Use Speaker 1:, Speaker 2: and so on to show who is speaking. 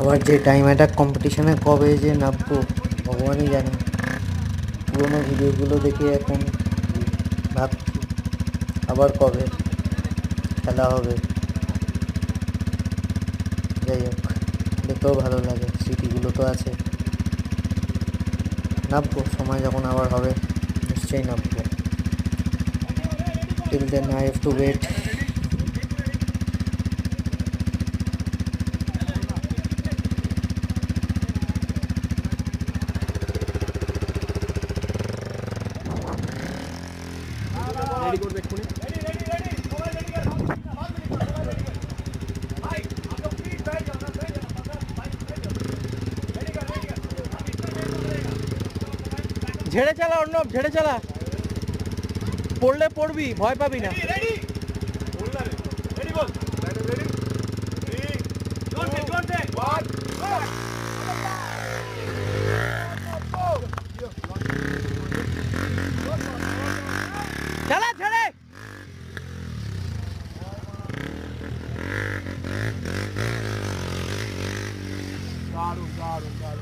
Speaker 1: আবার যে time attack কম্পিটিশনে কবে যে নামবো ভগবানই জানে। পুরোনো ভিডিওগুলো দেখে এখন ভাবছি আবার কবে খেলা হবে। যাই হোক, দেখতেও ভালো লাগে, স্মৃতিগুলো তো আছে। নামবো, সময় যখন আবার হবে নিশ্চয়ই নামবো। Till then I have to wait.
Speaker 2: ঝেড়ে চালা অর্ণব, ঝেড়ে চালা, পড়লে পড়বি, ভয় পাবি না। চালা ঝেড়ে। দারুণ দারুণ দারুণ।